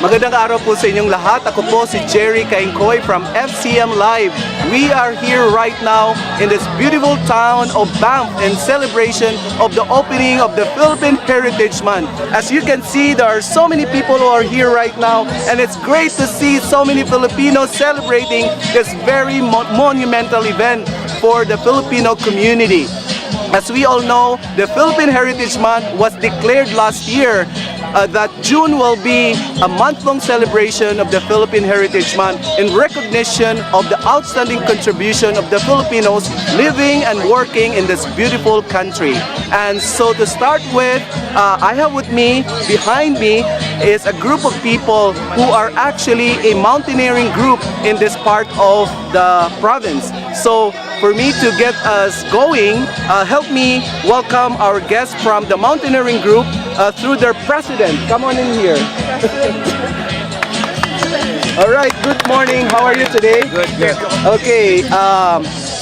Magandang araw po sa inyong lahat. Ako po si Jerry Kaingkoy from FCM Live. We are here right now in this beautiful town of Banff in celebration of the opening of the Philippine Heritage Month. As you can see, there are so many people who are here right now, and it's great to see so many Filipinos celebrating this very monumental event for the Filipino community. As we all know, the Philippine Heritage Month was declared last year that June will be a month-long celebration of the Philippine Heritage Month in recognition of the outstanding contribution of the Filipinos living and working in this beautiful country. And so to start with, I have with me, behind me, is a group of people who are actually a mountaineering group in this part of the province. So for me to get us going, help me welcome our guests from the mountaineering group through their president. Come on in here. All right, good morning. How are you today? Good, good. Okay,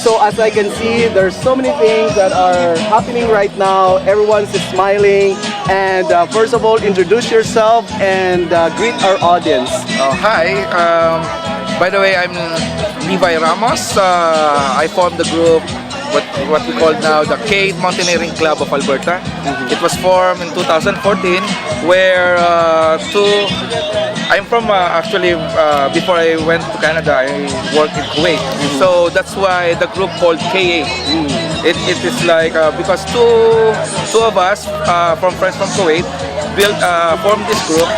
so as I can see, there's so many things that are happening right now. Everyone's smiling. And first of all, introduce yourself and greet our audience. Hi. By the way, I'm Levi Ramos. I formed the group, what we call now the Cade Mountaineering Club of Alberta. It was formed in 2014, where I'm from actually before I went to Canada, I worked in Kuwait. So that's why the group called KA. It is like because two of us from friends from Kuwait formed this group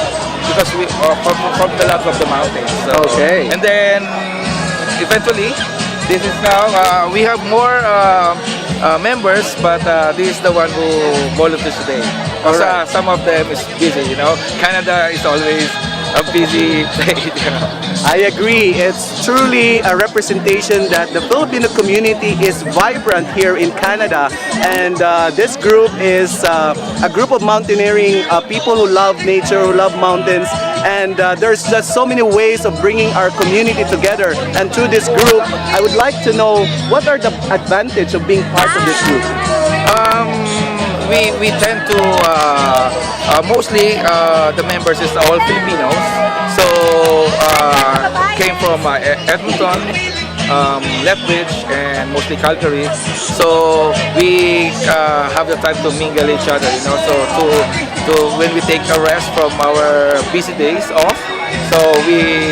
because we from the love of the mountains. So, Okay. and then eventually, this is now we have more members, but this is the one who volunteers today. Because Alright. some of them is busy, you know. Canada is always a busy place, you know. I agree. It's truly a representation that the Filipino community is vibrant here in Canada. And this group is a group of mountaineering people who love nature, who love mountains. And there's just so many ways of bringing our community together. And through this group, I would like to know what are the advantages of being part of this group? We tend to mostly the members is all Filipinos. So came from Edmonton, Lethbridge, and mostly Calgary. So we have the time to mingle each other, you know. So to when we take a rest from our busy days off, so we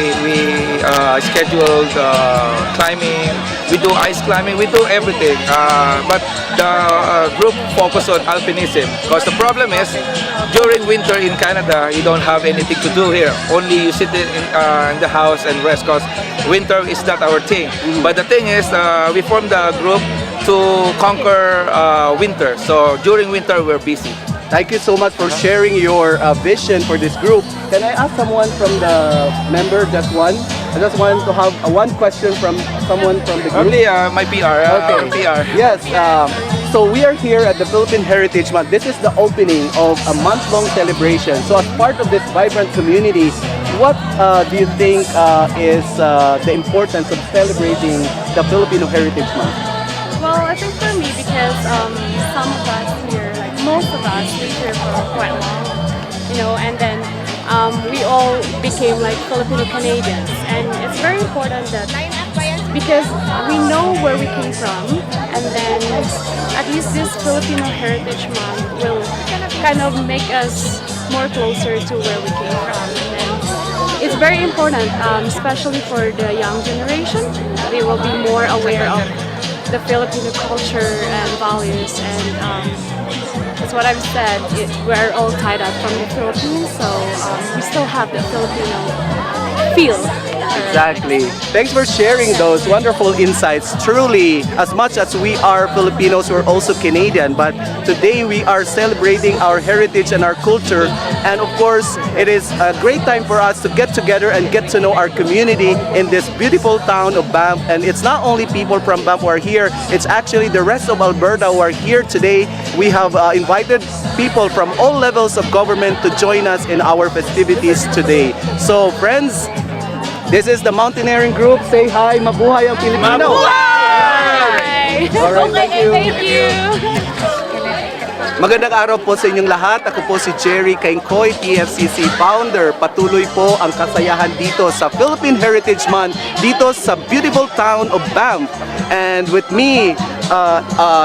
scheduled climbing. We do ice climbing. We do everything. But the group focus on alpinism, because the problem is during winter in Canada you don't have anything to do here. Only you sit in the house and rest, because winter is not our thing. But the thing is, we formed the group to conquer winter. So during winter we're busy. Thank you so much for sharing your vision for this group. Can I ask someone from the member, just one? I just want to have one question from someone from the group. Only my PR. Okay. PR. Yes. So we are here at the Philippine Heritage Month. This is the opening of a month-long celebration. So as part of this vibrant community, what do you think is the importance of celebrating the Filipino Heritage Month? Well, I think for me, because some of us here, like most of us, live here for quite long, you know, and then we all became like Filipino Canadians, and it's very important that because we know where we came from, and then at least this Filipino Heritage Month will kind of make us more closer to where we came from. And then it's very important, especially for the young generation. They will be more aware of the Filipino culture and values, and that's what I've said. We're all tied up from the Philippines, so we still have the Filipino feel. Exactly. Thanks for sharing those wonderful insights. Truly, as much as we are Filipinos, we're also Canadian. But today we are celebrating our heritage and our culture. And of course, it is a great time for us to get together and get to know our community in this beautiful town of Banff. And it's not only people from Banff who are here, it's actually the rest of Alberta who are here today. We have invited people from all levels of government to join us in our festivities today. So friends, this is the mountaineering group. Say hi, mabuhay ang Pilipino. Hi! All right, thank you. Thank you. Magandang araw po sa inyong lahat. Ako po si Jerry Kaingkoy, TFCC founder. Patuloy po ang kasayahan dito sa Philippine Heritage Month dito sa beautiful town of Banff. And with me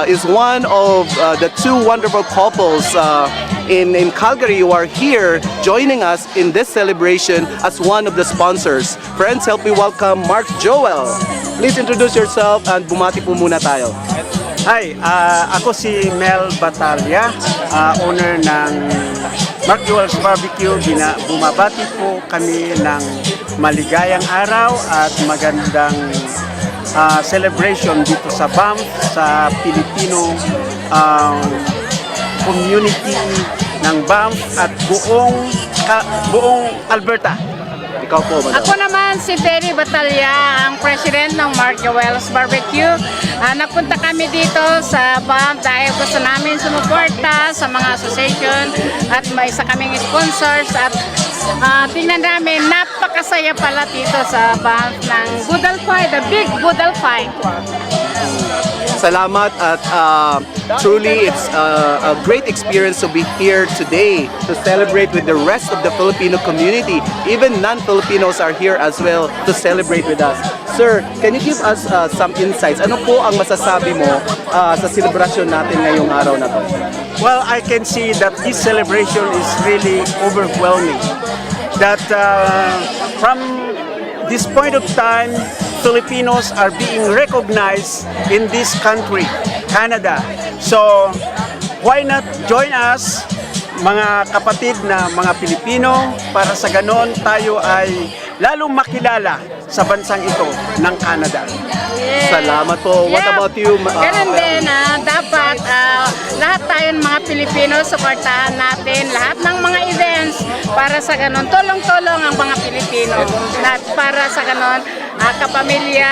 is one of the two wonderful couples in Calgary who are here joining us in this celebration as one of the sponsors. Friends, help me welcome Mark Joel. Please introduce yourself and bumati po muna tayo. Hi, ako si Mel Batalya, owner ng Mark Joel's Barbecue. Bumabati po kami ng maligayang araw at magandang celebration dito sa Banff, sa Filipino community ng Banff at buong Alberta. Ikaw po, madam. Ako naman si Terry Batalya, ang president ng Mark Joel's Barbecue. Nagpunta kami dito sa Banff dahil gusto namin sumuporta sa mga association at may isa kaming sponsors at tingnan namin, napakasaya pala dito sa Banff ng Boodle Fight, the big Boodle Fight. Salamat at truly it's a great experience to be here today to celebrate with the rest of the Filipino community. Even non-Filipinos are here as well to celebrate with us. Sir, can you give us some insights? Ano po ang masasabi mo sa celebration natin ngayong araw na to? Well, I can see that this celebration is really overwhelming. That from this point of time, Filipinos are being recognized in this country, Canada. So, why not join us, mga kapatid na mga Pilipino, para sa ganon tayo ay lalong makilala sa bansang ito ng Canada. Salamat po. What about you? Ganun din, dapat lahat tayong mga Pilipino, suportahan natin lahat ng mga events para sa ganon, tulong-tulong ang mga Pilipino. At para sa ganon, kapamilya,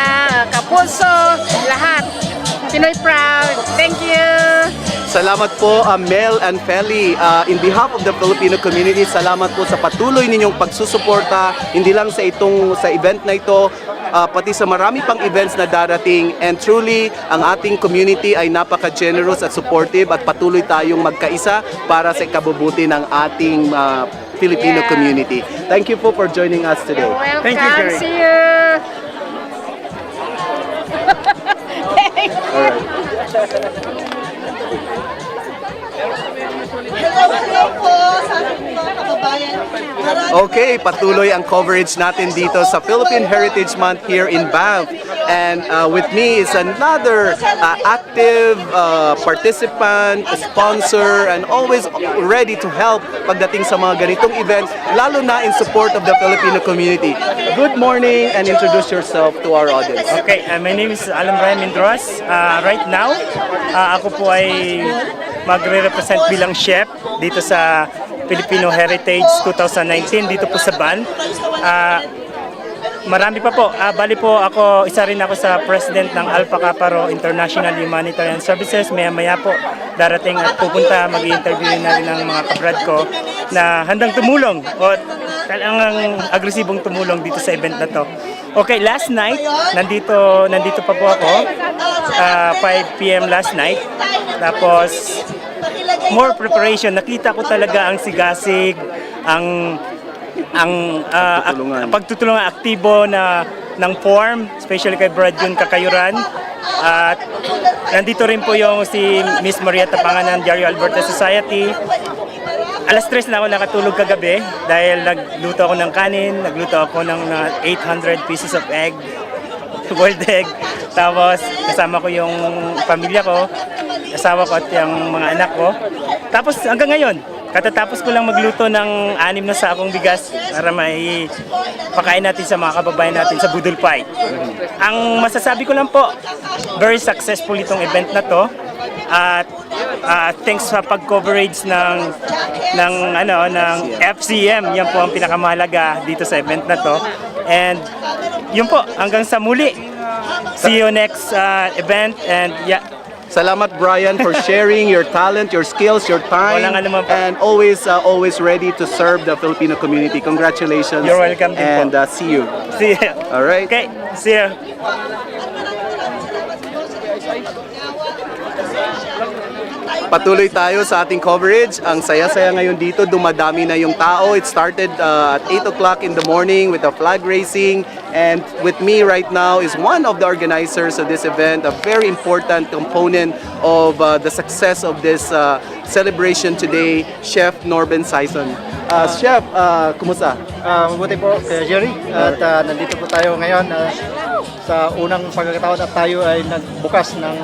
kapuso, lahat. Pinoy proud. Thank you. Salamat po, Mel and Feli. In behalf of the Filipino community, salamat po sa patuloy ninyong pagsusuporta, hindi lang sa event na ito, pati sa marami pang events na darating. And truly, ang ating community ay napaka-generous at supportive at patuloy tayong magkaisa para sa ikabubuti ng ating Filipino community. Thank you po for joining us today. Welcome. Thank you, Jerry. See you. Okay, patuloy ang coverage natin dito sa Philippine Heritage Month here in Banff. And with me is another active participant, sponsor, and always ready to help pagdating sa mga ganitong events, lalo na in support of the Filipino community. Good morning and introduce yourself to our audience. Okay, my name is Alan Brian Mindros. Right now, ako po ay magre-represent bilang chef dito sa Filipino Heritage 2019 dito po sa Banff. Marami pa po. Bali po ako, isa rin ako sa president ng Alpha Kappa Rho International Humanitarian Services. Maya-maya po darating at pupunta, mag-i-interview na rin ng mga kabrad ko na handang tumulong o talagang agresibong tumulong dito sa event na to. Okay, last night, nandito pa po ako, 5 p.m. last night. Tapos, more preparation. Nakita ko talaga ang sigasig, ang pagtutulungan aktibo ng form, especially kay Brad Jun Kakayuran. At nandito rin po yung si Miss Maria Tapangan ng Diario Alberta Society. Alas 3 na ako nakatulog kagabi dahil nagluto ako ng kanin, nagluto ako ng 800 pieces of egg, boiled egg. Tapos kasama ko yung pamilya ko, asawa ko at yung mga anak ko. Tapos hanggang ngayon, katatapos ko lang magluto ng 6 na sakong bigas para may pakain natin sa mga kababayan natin sa Boodle Fight. Ang masasabi ko lang po, very successful itong event na to. At thanks sa pag-coverage ng FCM, yan po ang pinakamahalaga dito sa event na to. And yun po, hanggang sa muli. See you next event and yeah. Salamat, Brian, for sharing your talent, your skills, your time, Walang anuman po. and always ready to serve the Filipino community. Congratulations. You're welcome din and po. see you. See you. All right. Okay, see you. Patuloy tayo sa ating coverage. Ang saya-saya ngayon dito, dumadami na yung tao. It started at 8 o'clock in the morning with the flag raising. And with me right now is one of the organizers of this event, a very important component of the success of this celebration today, Chef Norben Sison. Chef, kumusta? Mabuti po, Jerry. At nandito po tayo ngayon sa unang pagkakataon at tayo ay nagbukas ng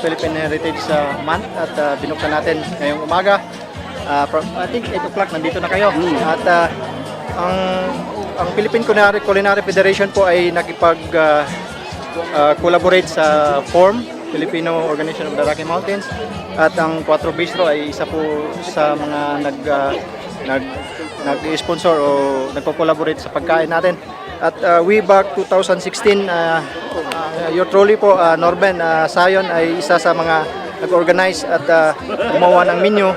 Philippine Heritage Month at binuksan natin ngayong umaga. From, I think 8 o'clock nandito na kayo. At ang Philippine Culinary Federation po ay nakipag-collaborate sa FORM, Filipino Organization of the Rocky Mountains. At ang Cuatro Bistro ay isa po sa mga nag-sponsor o nagko-collaborate sa pagkain natin. At way back 2016, your trolley po, Norben Sayon ay isa sa mga nag-organize at gumawa ng menu.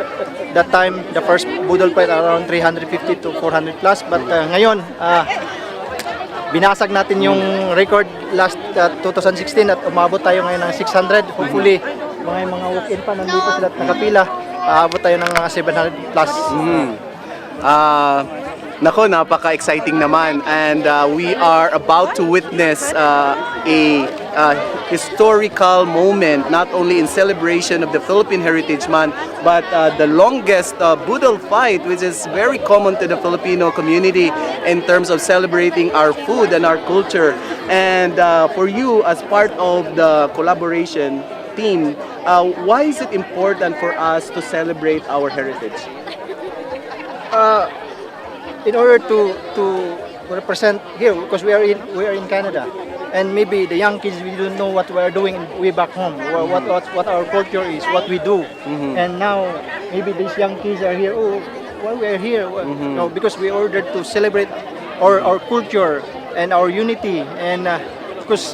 That time, the first Boodle fight around 350 to 400 plus. But ngayon, binasag natin yung record last 2016 at umabot tayo ngayon ng 600. Hopefully, mga walk-in pa nandito sila at nakapila. Aabot tayo ng mga 700 plus. Nako, napaka-exciting naman, and we are about to witness a historical moment, not only in celebration of the Philippine Heritage Month, but the longest Boodle fight, which is very common to the Filipino community in terms of celebrating our food and our culture. And for you, as part of the collaboration team, why is it important for us to celebrate our heritage? In order to represent here, because we are in Canada, and maybe the young kids, we don't know what we are doing way back home, what our culture is, what we do, and now maybe these young kids are here. Oh, why we are here? No, because we ordered to celebrate our culture and our unity, and because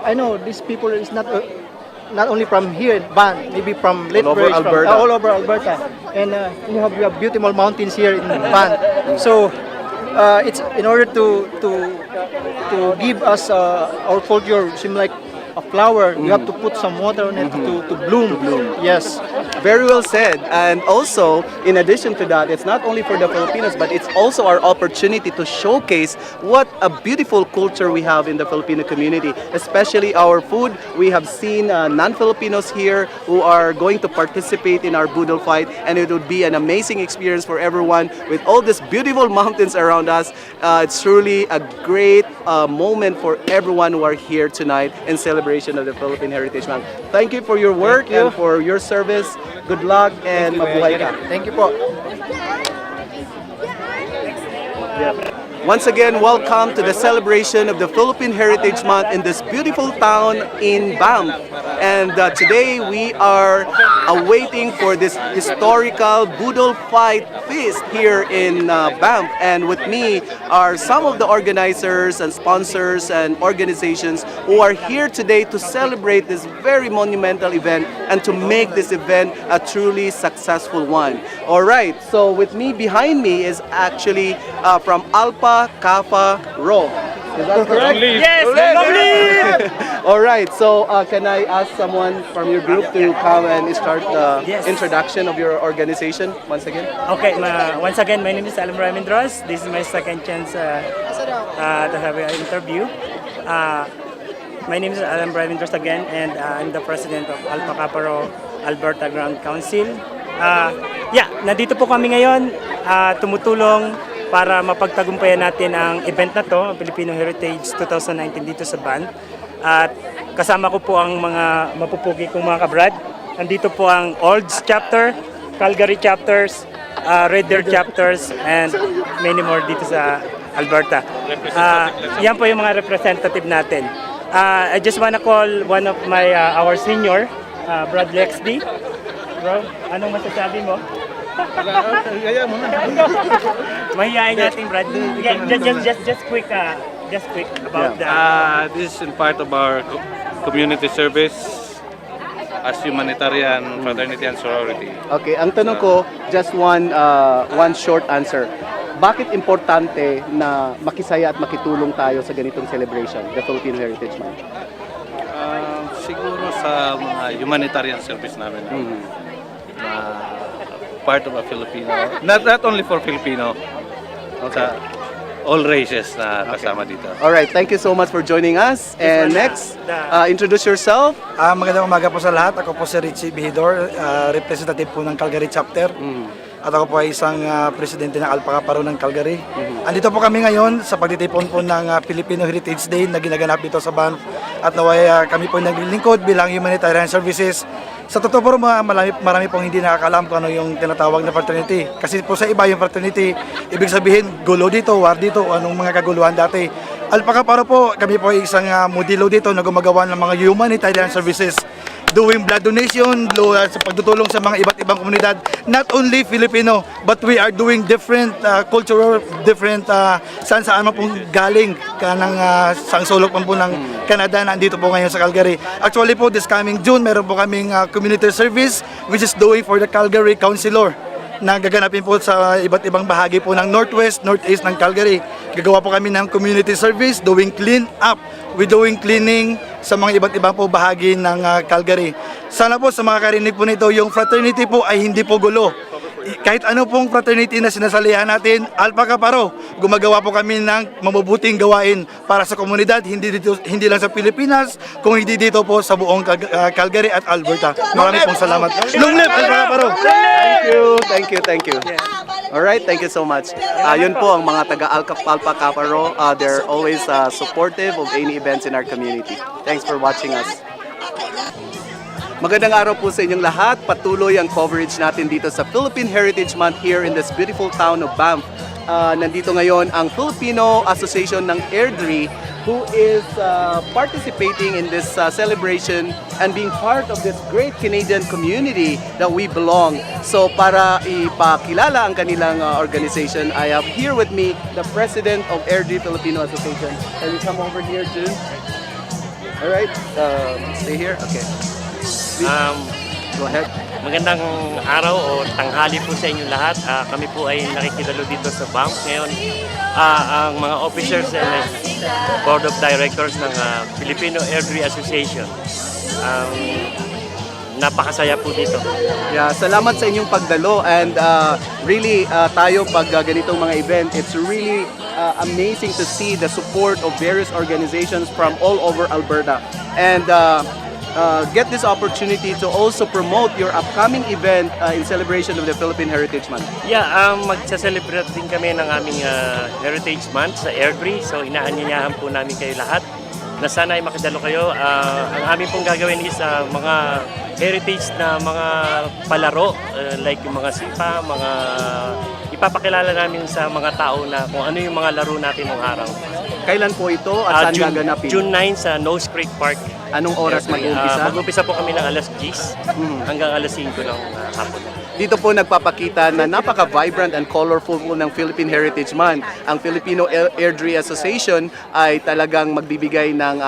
I know these people is not only from here in Banff, maybe from Lethbridge, all over Alberta, and we have beautiful mountains here in Banff. So it's in order to give us our culture, seem like a flower. You have to put some water on it to bloom. Yes. Very well said. And also, in addition to that, it's not only for the Filipinos, but it's also our opportunity to showcase what a beautiful culture we have in the Filipino community, especially our food. We have seen non-Filipinos here who are going to participate in our Boodle fight, and it would be an amazing experience for everyone with all these beautiful mountains around us. It's truly a great moment for everyone who are here tonight in celebration of the Philippine Heritage Month. Thank you for your work and for your service. Good luck and mabuhay ka. Thank you po. Once again, welcome to the celebration of the Philippine Heritage Month in this beautiful town in Banff. And today we are awaiting for this historical Boodle fight feast here in Banff. And with me are some of the organizers and sponsors and organizations who are here today to celebrate this very monumental event and to make this event a truly successful one. All right, so with me behind me is actually from Alpa Kappa Rho. Is that correct? Yes, lovely! All right, so can I ask someone from your group to come and start the introduction of your organization once again? Okay, once again, my name is Alam Ramindros. This is my second chance to have an interview. My name is Alam Ramindros again, and I'm the president of Alpha Kappa Rho Alberta Ground Council. Nandito po kami ngayon, tumutulong para mapagtagumpayan natin ang event na to, ang Filipino Heritage 2019 dito sa Banff. At kasama ko po ang mga mapupugi kong mga kabrad. Nandito po ang Olds chapter, Calgary chapters, Red Deer chapters, and many more dito sa Alberta. Yan po yung mga representative natin. I just wanna call one of my our senior, Brad Lexby. Bro, anong masasabi mo? Mahihayin natin, Brad. Just quick about that. This is in part of our community service as humanitarian fraternity and sorority. Okay, ang tanong ko, just one short answer. Bakit importante na makisaya at makitulong tayo sa ganitong celebration, the Philippine Heritage Month? Siguro sa mga humanitarian service namin. part of a Filipino. Not only for Filipino, sa all races na kasama dito. Alright, thank you so much for joining us. And next, introduce yourself. Magandang umaga po sa lahat. Ako po si Richie Bihidor, representative po ng Calgary Chapter. At ako po ay isang presidente ng Alpaca Paro ng Calgary. Andito po kami ngayon sa pagtitipon po ng Filipino Heritage Day na ginaganap dito sa Banff. At naway kami po naglilingkod bilang humanitarian services. Sa totoo po, marami pong hindi nakakalam kung ano yung tinatawag na fraternity. Kasi po sa iba yung fraternity, ibig sabihin gulo dito, war dito, anong mga kaguluhan dati. Alpaca Paro po, kami po ay isang modelo dito na gumagawa ng mga humanitarian services, doing blood donation, sa pagtutulong sa mga iba't ibang komunidad, not only Filipino, but we are doing different cultural, different saan pong galing kanang sangsulok po ng Canada, nandito po ngayon sa Calgary. Actually po, this coming June, meron po kaming community service which is doing for the Calgary Councilor na gaganapin po sa iba't ibang bahagi po ng Northwest, Northeast ng Calgary. Gagawa po kami ng community service, doing clean up. We're doing cleaning sa mga iba't ibang po bahagi ng Calgary. Sana po sa mga karinig po nito, yung fraternity po ay hindi po gulo. Kahit ano pong fraternity na sinasalihan natin, Alpaca Paro, gumagawa po kami ng mabubuting gawain para sa komunidad, hindi lang sa Pilipinas, kung hindi dito po sa buong Calgary at Alberta. Maraming pong salamat. Long live Alpaca Paro! Thank you. Alright, thank you so much. Yun po ang mga taga Alpaca Paro. They're always supportive of any events in our community. Thanks for watching us. Magandang araw po sa inyong lahat. Patuloy ang coverage natin dito sa Philippine Heritage Month here in this beautiful town of Banff. Nandito ngayon ang Filipino Association ng Airdrie, who is participating in this celebration and being part of this great Canadian community that we belong. So para ipakilala ang kanilang organization, I have here with me the President of Airdrie Filipino Association. Can you come over here, Jun? Alright, stay here? Okay. Go ahead. Magandang araw o tanghali po sa inyong lahat. Kami po ay nakikidalo dito sa Banff ngayon. Ang mga officers and board of directors ng Filipino Airdrie Association. Napakasaya po dito. Yeah, salamat sa inyong pagdalo and really tayo pag ganitong mga event, it's really amazing to see the support of various organizations from all over Alberta. And get this opportunity to also promote your upcoming event in celebration of the Philippine Heritage Month. Yeah, magsa-celebrate din kami ng aming Heritage Month sa Airdrie. So inaanyayahan po namin kayo lahat na sana ay makidalo kayo. Ang aming pong gagawin is mga heritage na mga palaro like yung mga sipa, mga ipapakilala namin sa mga tao na kung ano yung mga laro natin ng araw. Kailan po ito at saan gaganapin? June 9 sa Nose Creek Park. Anong oras mag-uumpisa? Mag-uumpisa po kami ng alas 10 hanggang alas 5 ng hapon. Dito po nagpapakita na napaka-vibrant and colorful po ng Philippine Heritage Month. Ang Filipino Airdrie Association ay talagang magbibigay ng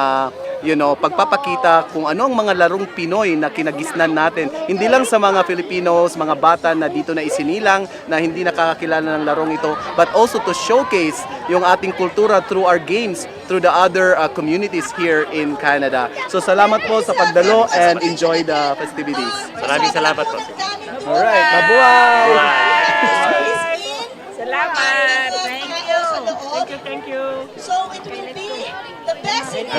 pagpapakita kung ano ang mga larong Pinoy na kinagisnan natin. Hindi lang sa mga Filipinos, mga bata na dito na isinilang na hindi nakakakilala ng larong ito, but also to showcase yung ating kultura through our games, through the other communities here in Canada. So salamat po sa pagdalo and enjoy the festivities. Maraming salamat po. Alright, mabuhay! Salamat! Thank you. So it will be the best in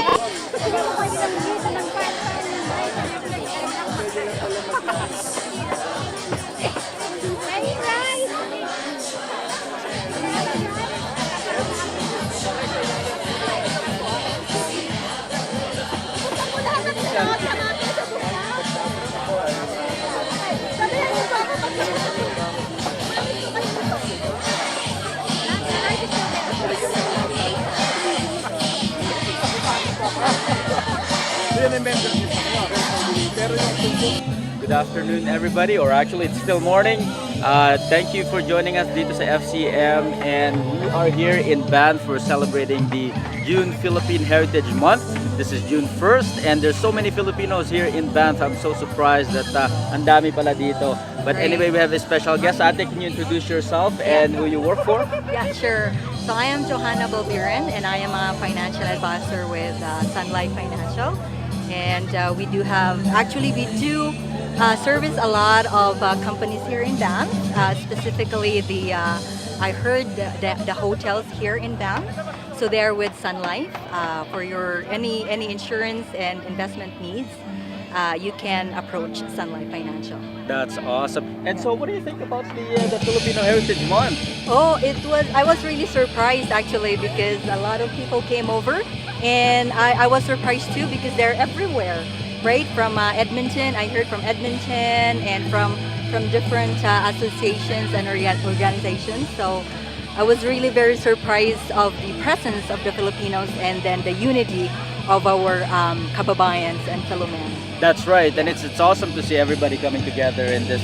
Good afternoon, everybody, or actually it's still morning. Thank you for joining us dito sa FCM, and we are here in Banff for celebrating the June Philippine Heritage Month. This is June 1st, and there's so many Filipinos here in Banff. I'm so surprised that ang dami pala dito. But anyway, we have a special guest. Ate, can you introduce yourself and who you work for? Yeah, sure. So I am Johanna Bobiran, and I am a financial advisor with Sun Life Financial. And we do service a lot of companies here in Banff, specifically I heard the hotels here in Banff. So they're with Sun Life for your any insurance and investment needs. You can approach Sun Life Financial. That's awesome. And so, what do you think about the Filipino Heritage Month? Oh, I was really surprised actually because a lot of people came over, and I was surprised too because they're everywhere, right? From Edmonton, I heard from Edmonton and from different associations and organizations. So I was really very surprised of the presence of the Filipinos and then the unity of our kababayans and fellow men. That's right, and it's awesome to see everybody coming together in this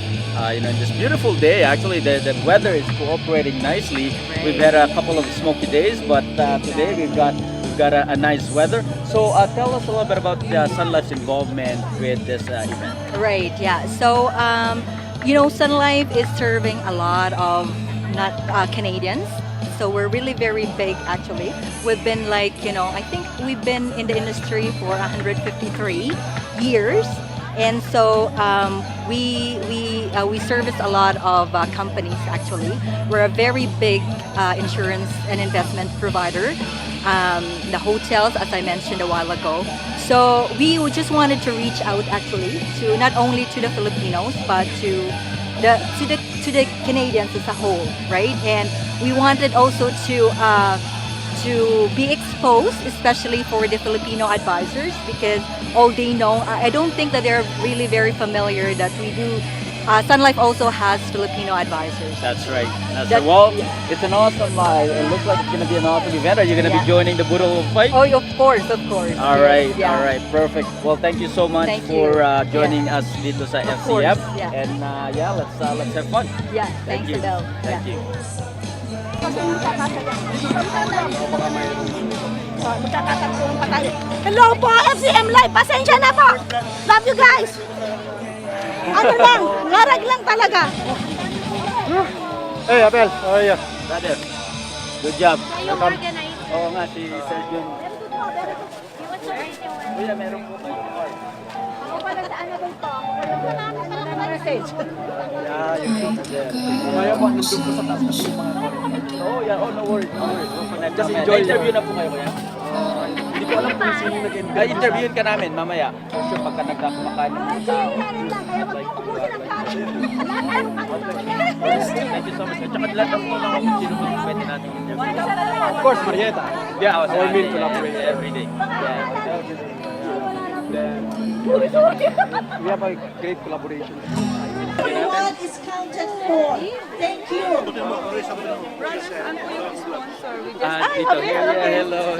in this beautiful day. Actually, the weather is cooperating nicely. Right. We've had a couple of smoky days, but today we've got a nice weather. So tell us a little bit about Sun Life's involvement with this event. Right, yeah. So, Sun Life is serving a lot of not Canadians. So we're really very big actually. We've been I think we've been in the industry for 153 years. And so we service a lot of companies actually. We're a very big insurance and investment provider. The hotels, as I mentioned a while ago. So we just wanted to reach out actually to not only to the Filipinos but to the Canadians as a whole, right? And we wanted also to be exposed, especially for the Filipino advisors, because all they know, I don't think that they're really very familiar that we do. Sun Life also has Filipino advisors. That's right. Well, it's an awesome. It looks like it's going to be an awesome event. Are you going to be joining the Boodle fight? Oh, of course. All right, all right, perfect. Well, thank you so much for joining us dito sa FCM. And let's have fun. Yeah, thanks, you. Adele. Thank you. Hello po, FCM Live. Pasensya na po. Love you guys. Ano lang, ngarag lang talaga. Hey, Abel, how are you? Brother, good job. Yung organizer. Oo nga, si Sergeant. Kuya, meron po kayo card. Ako pala sa ano doon po. Message. Yeah, yung kaya po, nandun po sa taas kasi yung mga card. Oh, yeah, no worries. Just enjoy. Interview na po kayo, kuya. Hindi ko alam kung sino nag-interview. Interviewin ka namin mamaya. Sure, pagka nagkakumakain ng mga tao. Thank you so much. Tsaka lahat ang po lang kung sino po pwede natin interview. Of course, Marietta. Yeah, I will meet collaborate every day. Yeah. We have a great collaboration. Everyone is counted for. Thank you. Dito. Hello.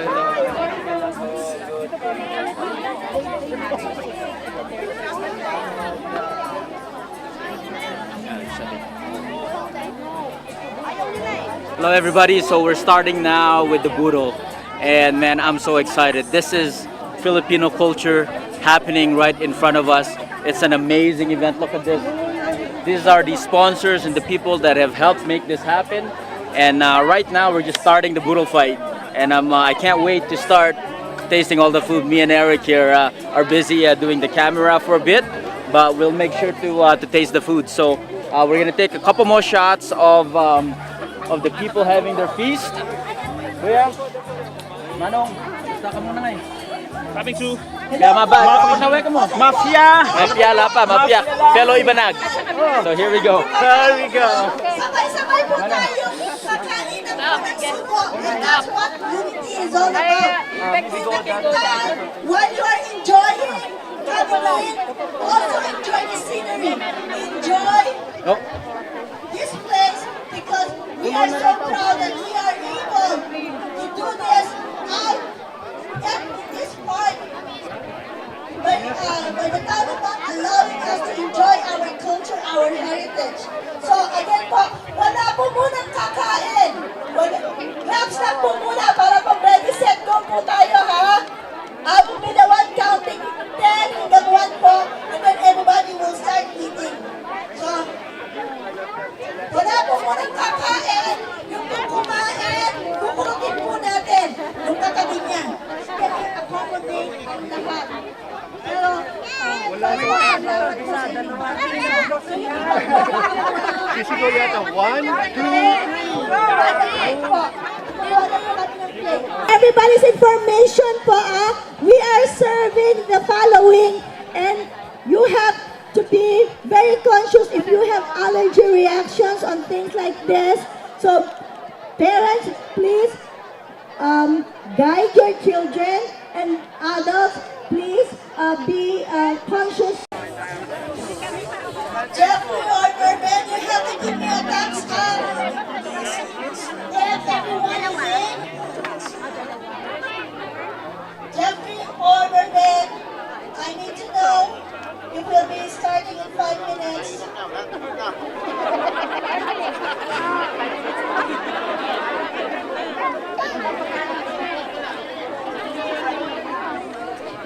Hello everybody, so we're starting now with the Boodle, and man, I'm so excited. This is Filipino culture happening right in front of us. It's an amazing event. Look at this. These are the sponsors and the people that have helped make this happen. And right now we're just starting the Boodle fight, and I can't wait to start tasting all the food. Me and Eric here are busy doing the camera for a bit, but we'll make sure to taste the food. So we're gonna take a couple more shots of the people having their feast. Kuya, Manong, basta ka muna nga eh. Coming to Kaya mapasaway ka mo. Mafia! Mafia lapa, mafia. Fellow Ibanag. So here we go. Sabay-sabay po tayo kakain ng mga subo. That's what unity is all about. While you are enjoying, coming in, also enjoy the scenery. Enjoy this place because we are so proud that we are able to do this out in this park. By the town of Banff allowing us to enjoy our culture, our heritage. So again po, wala po munang kakain. Claps lang po muna para pag-ready set go po tayo ha. I will be the one counting 10 hanggang 1 po, and then everybody will start eating. So, wala po munang kakain. Yung po kumain, kukurutin po natin yung katabi niya. Kaya accommodate ang lahat. Pero, wala Sisigaw yata. 1, 2, 3. Everybody's information po we are serving the following and you have to be very conscious if you have allergy reactions on things like this. So parents, please guide your children, and adults, please be conscious. Jeffrey Orberman, you have to give me a thumbs up. Yes, everyone is in. Jeffrey Orberman, I need to know if we'll be starting in 5 minutes.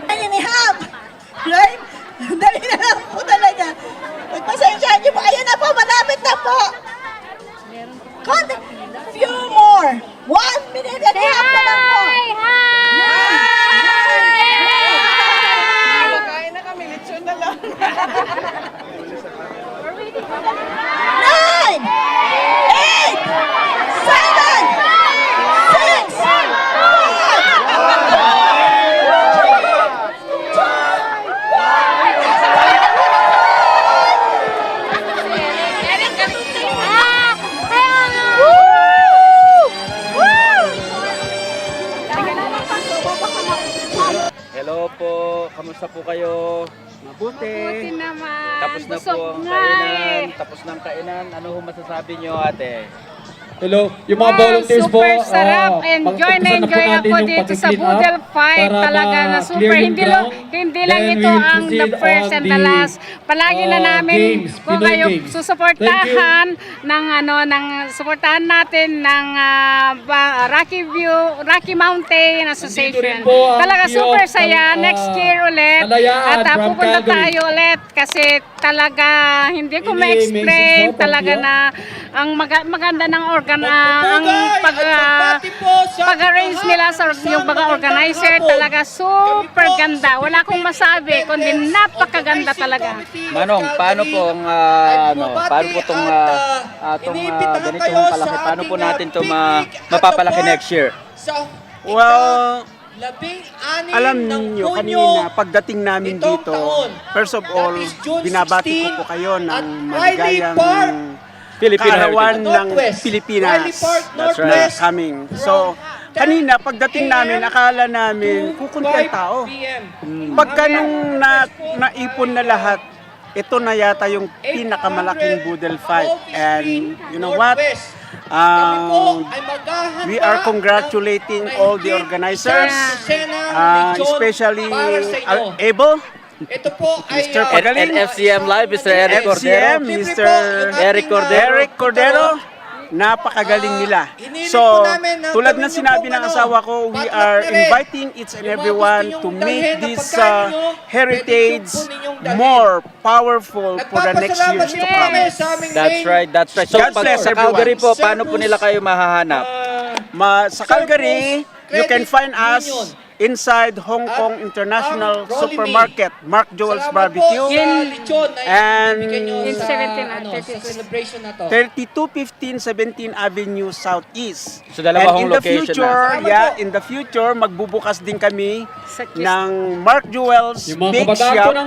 Inihab! Right? Dali na lang po talaga. Pagpasensyahan niyo po. Ayun na po, malapit na po. Few more. 1 minute and a half na lang po. Kain na kami, lechon na lang. 9, 8, 7, 6, 5, Hello po, kamusta po kayo? Mabuti naman. Tapos na Busog po ang nga kainan, tapos ng kainan. Ano ho masasabi nyo, ate? Hello, yung mga volunteers po. Super sarap. Enjoy na enjoy ako dito sa Boodle Fight. Talaga na super. Hindi lang ito ang the first and the last. Palagi na namin kung kayo susuportahan ng suportahan natin ng Rocky Mountain Association. Talaga super saya. Next year ulit. At pupunta tayo ulit kasi talaga hindi ko ma-explain talaga na ang maganda ng pag-arrange nila sa yung mga organizer talaga super ganda. Wala akong masabi kundi napakaganda talaga. Manong, paano po ang paano po tong ganitong palaki? Paano po natin to mapapalaki next year? Well, alam niyo kanina pagdating namin dito, first of all, binabati ko po kayo ng maligayang kaarawan ng Pilipinas. That's right. Coming. So, kanina pagdating namin, akala namin kukunti ang tao. Pagka nung naipon na lahat, ito na yata yung pinakamalaking Boodle Fight. And you know what? We are congratulating all the organizers, especially Abel. Ito po ay Mr. And FCM Live, Mr. Eric Cordero. Mr. Eric Cordero. Napakagaling nila. So, tulad ng sinabi ng asawa ko, we are inviting each and everyone to make this heritage more powerful for the next years to come. That's right, that's right. So, pag sa Calgary po, paano po nila kayo mahahanap? Sa Calgary, you can find us inside Hong Kong International Supermarket, Mark Joel's Barbecue, and 3215 17 Avenue Southeast. So dalawang location na. In the future, magbubukas din kami ng Mark Joel's Bake Shop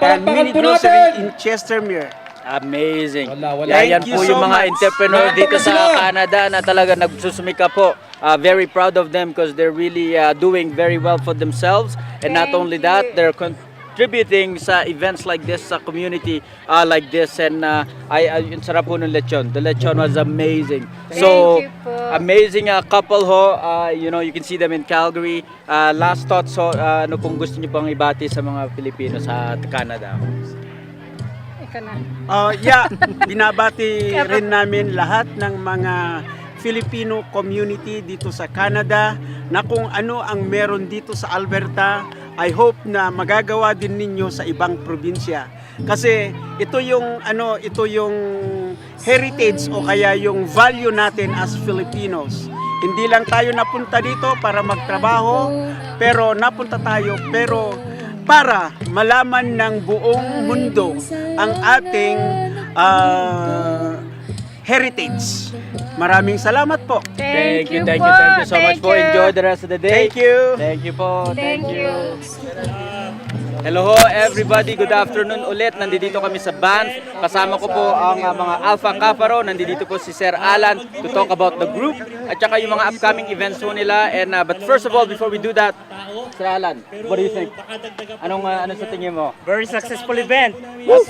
and Mini Grocery in Chestermere. Amazing. Yan po yung mga entrepreneur dito sa Canada na talaga nagsusumika po. Very proud of them because they're really doing very well for themselves. And not only that, they're contributing sa events like this, sa community like this. And yung sarap po ng lechon. The lechon was amazing. So, amazing couple ho. You know, you can see them in Calgary. Last thoughts ho, ano pong gusto niyo pang ibati sa mga Pilipino sa Canada? Binabati rin namin lahat ng mga Filipino community dito sa Canada na kung ano ang meron dito sa Alberta, I hope na magagawa din ninyo sa ibang probinsya. Kasi ito yung heritage o kaya yung value natin as Filipinos. Hindi lang tayo napunta dito para magtrabaho, pero napunta tayo pero para malaman ng buong mundo ang ating heritage. Maraming salamat po. Thank you so much po. Enjoy the rest of the day. Thank you. Thank you po. Thank you. Hello ho everybody, good afternoon ulit. Nandito kami sa Banff. Kasama ko po ang mga Alpha Kaparo. Nandito po si Sir Alan to talk about the group at saka yung mga upcoming events po nila. And but first of all, before we do that, Sir Alan, what do you think? Ano sa tingin mo? Very successful event.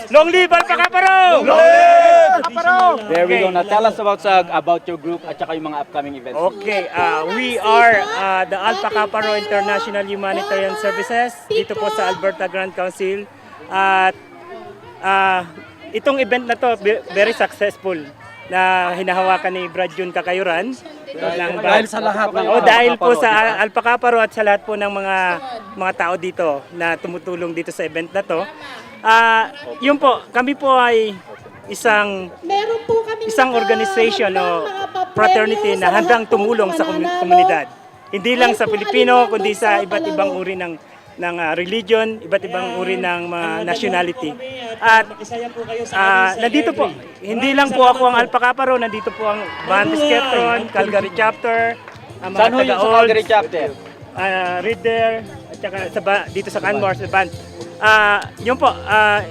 Long live Alpha Kaparo! Long live Alpha Kaparo! There we go. Now tell us about your group at saka yung mga upcoming events. Okay, we are the Alpha Kaparo International Humanitarian Services dito po sa Alberta Grand Council. At itong event na to very successful na hinahawakan ni Brad Jun Kakayuran. Dahil sa lahat ng dahil po sa Alpha Kaparo at sa lahat po ng mga tao dito na tumutulong dito sa event na to. Yun po, kami po ay isang organization o fraternity na handang tumulong sa komunidad. Hindi lang sa Pilipino, kundi sa iba't ibang uri ng religion, iba't ibang uri ng nationality. At nandito po, hindi lang po ako ang Alpha Kaparo, nandito po ang Banff Calgary Chapter, ang mga Saan ho yung sa Calgary Chapter? Reader, at saka dito sa Canmore, sa Banff. Yun po,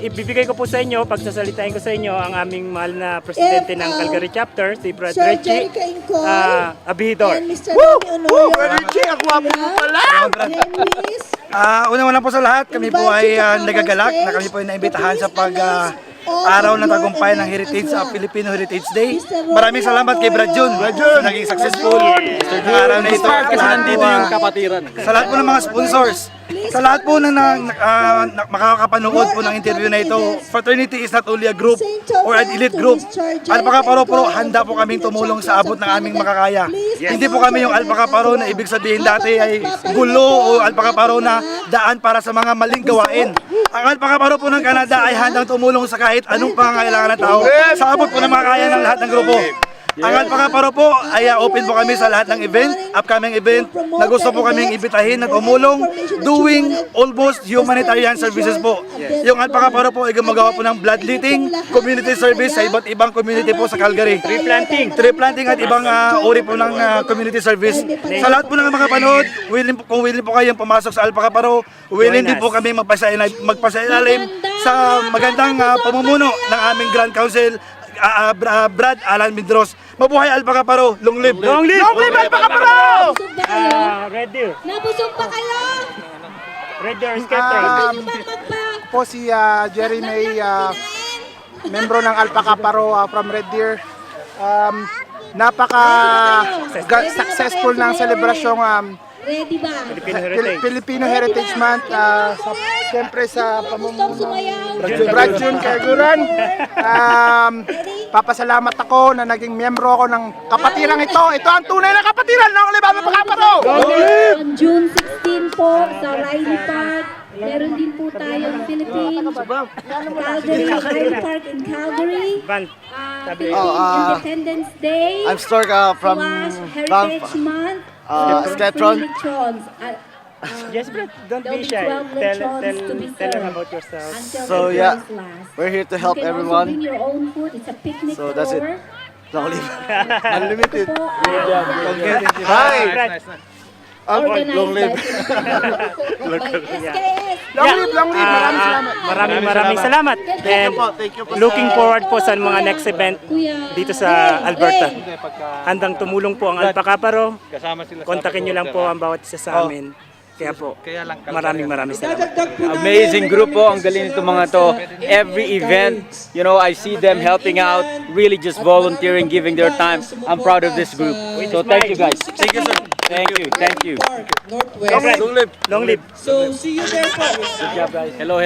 ibibigay ko po sa inyo, pagsasalitain ko sa inyo ang aming mahal na presidente ng Calgary Chapter, si Brad Richie Abihidor. Richie, ang gwapo mo pala! Una-una po sa lahat, kami po ay nagagalak na kami po ay naimbitahan sa araw ng tagumpay ng Heritage Filipino Heritage Day. Maraming salamat kay Brad Jun. Naging successful ng araw na ito. Kasi nandito yung kapatiran. Sa lahat po ng mga sponsors, sa lahat po na makakapanood po ng interview na ito, fraternity is not only a group or an elite group. Alpha Kaparo po, handa po kaming tumulong sa abot ng aming makakaya. Hindi po kami yung Alpha Kaparo na ibig sabihin dati ay gulo o Alpha Kaparo na daan para sa mga maling gawain. Ang Alpha Kaparo po ng Canada ay handang tumulong sa kahit anong pangangailangan ng tao sa abot po ng makakaya ng lahat ng grupo. Ang Alpha Kaparo po ay open po kami sa lahat ng event, upcoming event na gusto po kaming ibitahin at umulong doing almost humanitarian services po. Yung Alpha Kaparo po ay gumagawa po ng bloodletting, community service sa iba't ibang community po sa Calgary. Tree planting at ibang uri po ng community service. Sa lahat po ng makapanood, kung willing po kayong pumasok sa Alpha Kaparo, willing din po kami magpasailalim sa magandang pamumuno ng aming Grand Council, Brad Alan Mindros. Mabuhay Alpha Kaparo! Long live! Long live! Long live Alpha Kaparo! Red Deer. Nabusog pa kayo? Red Deer Skater. Po si Jerry May, membro ng Alpha Kaparo from Red Deer. Napaka-successful ng selebrasyong Ready ba? Filipino Heritage Month. Siyempre sa pamumuno ng Brad Jun Kakayuran. Papasalamat ako na naging miyembro ako ng kapatirang ito. Ito ang tunay na kapatiran ng Alibaba Kaparo! On June 16 po sa Riley Park, meron din po tayong Philippine Calgary Park in Calgary. Philippine Independence Day. I'm Stork from Heritage Month. Sketron. Yes, Brad, don't be shy. Tell them about yourself. So yeah, we're here to help You can also everyone. bring your own food. It's a picnic So that's it. floor. Long live. Unlimited. Hi. Long live. Long live. Maraming salamat. Maraming salamat. And looking forward po sa mga next event dito sa Alberta. Handang tumulong po ang Alpha Kaparo. Kontakin nyo lang po ang bawat isa sa amin. Kaya po, maraming salamat. Amazing group po, ang galing nito mga to. Every event, you know, I see them helping out, really just volunteering, giving their time. I'm proud of this group. So thank you guys. Thank you, sir. Thank you. Long live. So, see you there po. Good job, guys. Hello.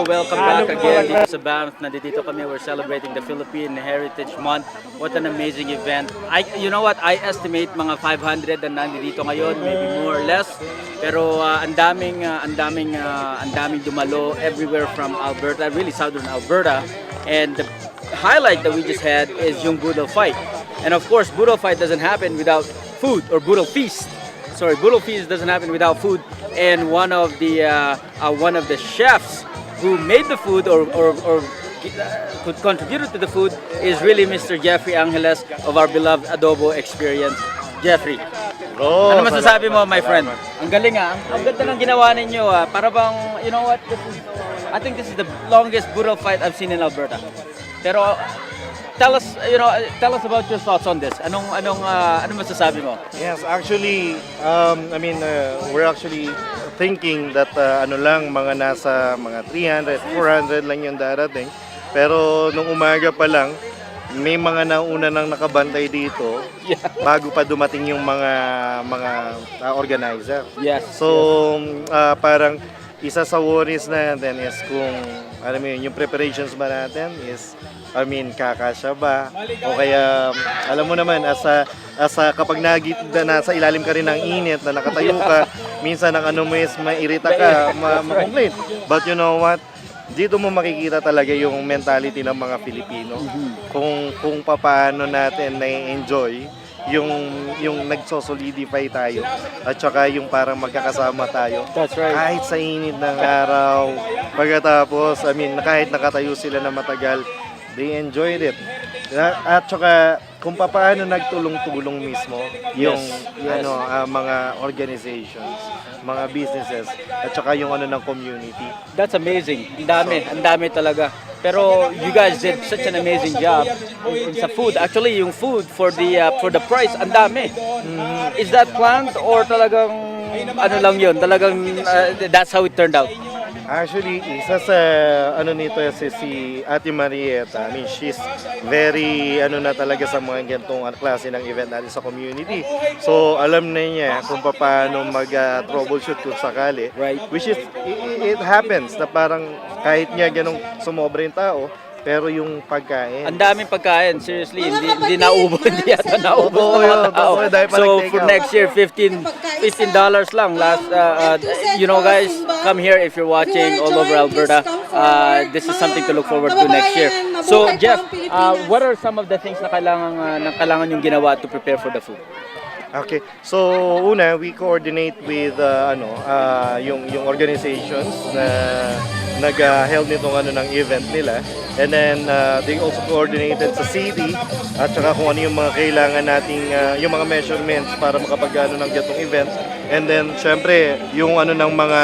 Welcome back again dito sa Banff. Nandito kami. We're celebrating the Philippine Heritage Month. What an amazing event. You know what? I estimate mga 500 na nandito ngayon, maybe more or less. Pero ang daming dumalo everywhere from Alberta, really southern Alberta. And the highlight that we just had is yung Boodle fight. And of course, Boodle fight doesn't happen without food or Boodle feast. Boodle feast doesn't happen without food. And one of the chefs who made the food or contributed to the food is really Mr. Jeffrey Angeles of our beloved Adobo Experience. Jeffrey, ano masasabi mo, my friend? Ang galing ang ganda ng ginawa ninyo Para bang, you know what, I think this is the longest Boodle fight I've seen in Alberta. Pero tell us about your thoughts on this. Anong masasabi mo? Yes, actually, we're actually thinking that mga nasa mga 300, 400 lang yung darating. Pero nung umaga pa lang, may mga nauna nang nakabantay dito bago pa dumating yung mga organizer. Yes. So, parang isa sa worries natin is kung yung preparations ba natin is kakasya ba? O kaya, alam mo naman, kapag nasa ilalim ka rin ng init na nakatayo ka, minsan ang mairita ka, ma-complain. But you know what? Dito mo makikita talaga yung mentality ng mga Pilipino. Kung paano natin na-enjoy yung nagsosolidify tayo at saka yung parang magkakasama tayo. That's right. Kahit sa init ng araw, pagkatapos, kahit nakatayo sila na matagal, they enjoyed it. At saka kung paano nagtulong-tulong mismo yung mga organizations, mga businesses, at saka yung ng community. That's amazing. Ang dami talaga. Pero you guys did such an amazing job sa food. Actually, yung food for the price, ang dami. Is that planned or talagang lang yun? Talagang that's how it turned out? Actually, isa sa nito si Ate Marieta. She's very na talaga sa mga ganitong klase ng event natin sa community. So, alam na niya kung paano mag-troubleshoot kung sakali. Right. Which is, it happens na parang kahit niya ganong sumobra yung tao, pero yung pagkain. Ang daming pagkain, seriously, hindi naubo, hindi yata naubo ng mga tao. So for next year, $15 lang. Guys, come here if you're watching all over Alberta. This is something to look forward to next year. So Jeff, what are some of the things na kailangan yung ginawa to prepare for the food? Okay. So, we coordinate with yung organizations na nag-held nitong ng event nila. And then they also coordinated sa city at saka kung ano yung mga kailangan nating yung mga measurements para makapag ng gatong event. And then syempre yung ng mga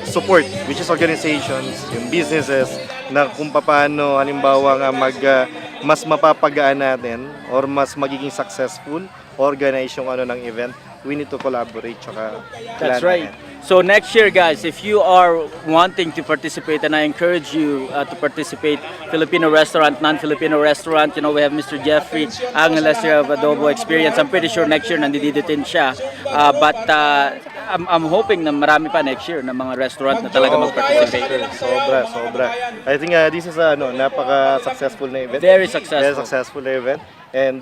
support, which is organizations, yung businesses na kung paano halimbawa nga mas mapapagaan natin or mas magiging successful organize yung ng event. We need to collaborate tsaka That's right. So next year, guys, if you are wanting to participate, and I encourage you to participate, Filipino restaurant, non-Filipino restaurant, we have Mr. Jeffrey Angeles here of Adobo Experience. I'm pretty sure next year nandito din siya. But I'm hoping na marami pa next year na mga restaurant na talaga mag-participate. Sobra. I think this is napaka-successful na event. Very successful. Very successful na event. And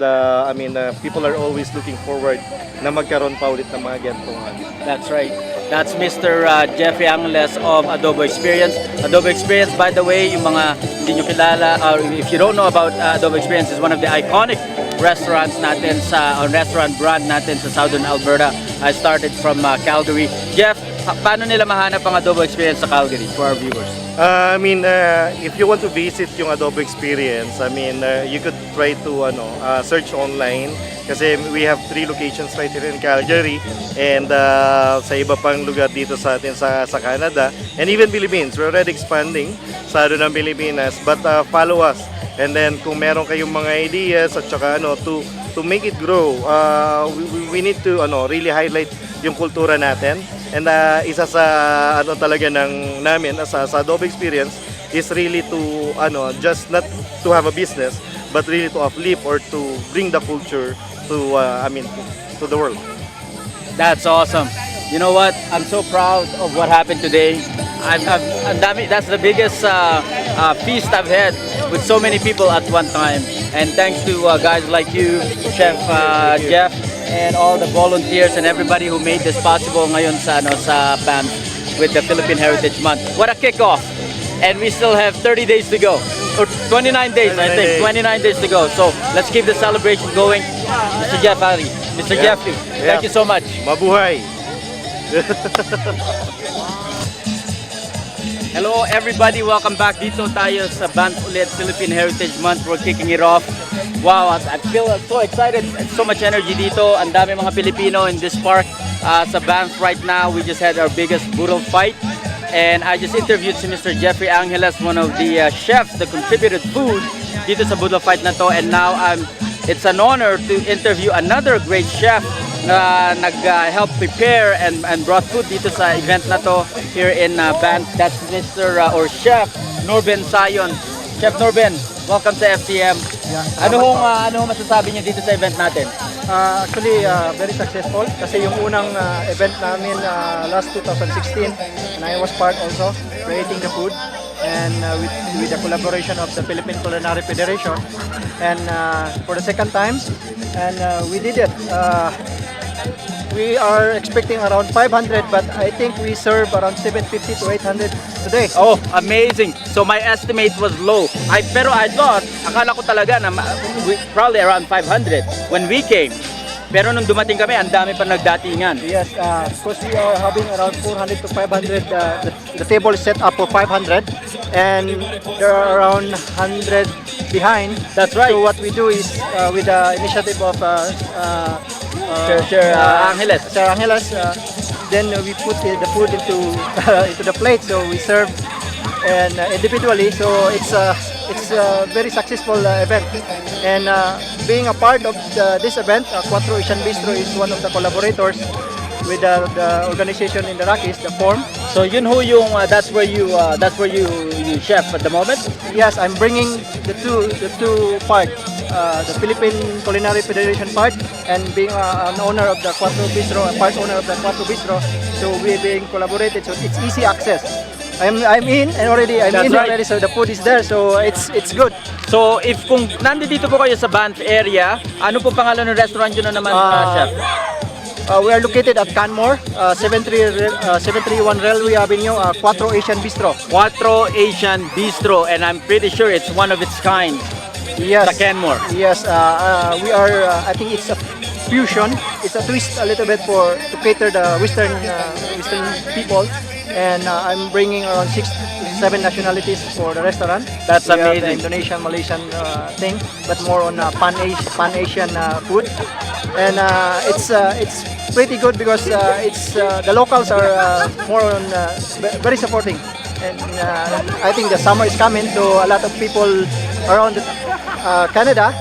people are always looking forward na magkaroon pa ulit ng mga ganitong. That's right. That's Mr. Jeffrey Angeles of Adobo Experience. Adobo Experience, by the way, yung mga hindi nyo kilala, or if you don't know about Adobo Experience, is one of the iconic restaurants natin or restaurant brand natin sa Southern Alberta. I started from Calgary. Jeff, paano nila mahanap ang Adobo Experience sa Calgary for our viewers? If you want to visit yung Adobo Experience, you could try to search online kasi we have 3 locations right here in Calgary and sa iba pang lugar dito sa atin sa Canada and even Philippines. We're already expanding sa ng Pilipinas, but follow us. And then kung meron kayong mga ideas at saka to make it grow, we need to really highlight yung kultura natin. And isa sa talaga namin sa Adobo Experience is really to just not to have a business but really to uplift or to bring the culture to the world. That's awesome. You know what? I'm so proud of what happened today. That's the biggest feast I've had with so many people at one time. And thanks to guys like you, Chef Jeff, and all the volunteers and everybody who made this possible ngayon sa Banff with the Philippine Heritage Month. What a kickoff! And we still have 30 days to go, or 29 days, I think. 29 days to go. So let's keep the celebration going. Mr. Jeff Ali, Mr. Jeffrey, thank you so much. Mabuhay! Hello everybody, welcome back. Dito tayo sa Banff ulit, Philippine Heritage Month. We're kicking it off. Wow, I feel so excited. So much energy dito. Ang dami mga Pilipino in this park sa Banff right now. We just had our biggest Boodle fight. And I just interviewed si Mr. Jeffrey Angeles, one of the chefs that contributed food dito sa Boodle fight na to. And now it's an honor to interview another great chef na nag-help prepare and brought food dito sa event na to here in Banff. That's Mr. or Chef Norben Sayon. Chef Norben, welcome sa FCM. Ano hong masasabi niyo dito sa event natin? Actually, very successful kasi yung unang event namin last 2016 and I was part also creating the food and with the collaboration of the Philippine Culinary Federation and for the second time and we did it. We are expecting around 500 but I think we serve around 750 to 800 today. Oh, amazing. So my estimate was low. Pero I thought, akala ko talaga na probably around 500 when we came. Pero nung dumating kami, ang dami pa nagdatingan. Yes, because we are having around 400 to 500. The table is set up for 500 and there are around 100 behind. That's right. So what we do is with the initiative of Sir Angeles. Sir Angeles, then we put the food into into the plate. So we serve and individually. So it's a very successful event. And being a part of this event, Quattro Asian Bistro is one of the collaborators with the organization in the Rockies, the Forum. So yun ho yung that's where you chef at the moment. Yes, I'm bringing the two part, the Philippine Culinary Federation part, and being an owner of the Quattro Bistro, a part owner of the Quattro Bistro. So we're being collaborated, so it's easy access. I'm in already, so the food is there, so it's good. So if kung nandito po kayo sa Banff area, ano po pangalan ng restaurant nyo na naman, chef? We are located at Canmore, 731 Railway Avenue, Quattro Asian Bistro. Quattro Asian Bistro, and I'm pretty sure it's one of its kind. Yes. Sa Canmore. Yes, we are. I think it's a fusion. It's a twist a little bit to cater the Western people, and I'm bringing around 6 to 7 nationalities for the restaurant. That's we amazing. Have the Indonesian, Malaysian thing, but more on Pan-Asian food, and it's pretty good because the locals are more on very supporting, and I think the summer is coming, so a lot of people around Canada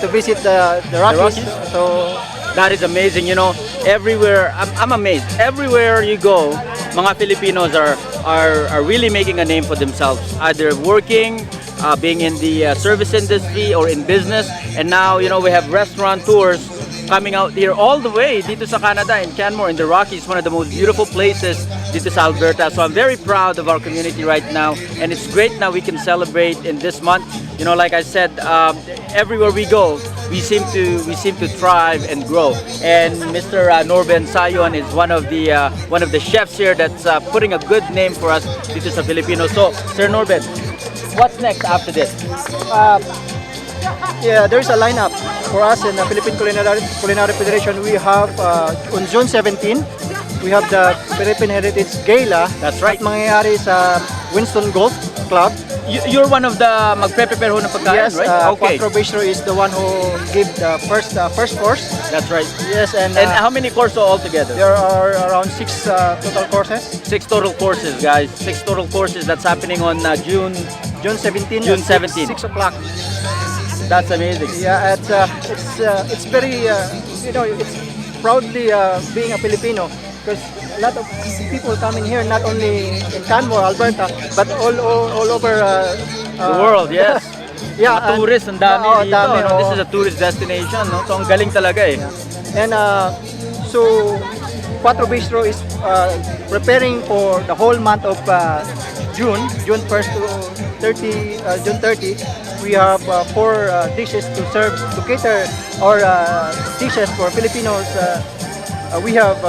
to visit the Rockies. So that is amazing. You know, everywhere I'm amazed. Everywhere you go, mga Filipinos are really making a name for themselves, either working, being in the service industry or in business. And now, you know, we have restaurateurs coming out here all the way dito sa Canada, in Canmore, in the Rockies, one of the most beautiful places dito sa Alberta. So I'm very proud of our community right now, and it's great now we can celebrate in this month. You know, like I said, everywhere we go, we seem to thrive and grow. And Mr. Norben Sayon is one of the chefs here that's putting a good name for us dito sa Filipinos. So, Sir Norben, what's next after this? Yeah, there's a lineup for us in the Philippine Culinary Federation. We have on June 17, we have the Philippine Heritage Gala. That's right. At mangyayari sa Winston Golf Club. You're one of the magpe-prepare ho ng pagkain, yes, right? Okay. Quattro Bistro is the one who gave the first course. That's right. Yes, and how many courses altogether? There are around 6 total courses. 6 total courses, guys. 6 total courses. That's happening on June 17. June 17. 6 o'clock. That's amazing. Yeah, it's very it's proudly being a Filipino, because a lot of people coming here, not only in Canmore, Alberta, but all over the world. Yes. Yeah, mga tourists ang dami dito. dami, No? This is a tourist destination, no? So ang galing talaga eh. And so Quattro Bistro is preparing for the whole month of June 1st to 30. We have 4 dishes to serve, to cater our dishes for Filipinos. We have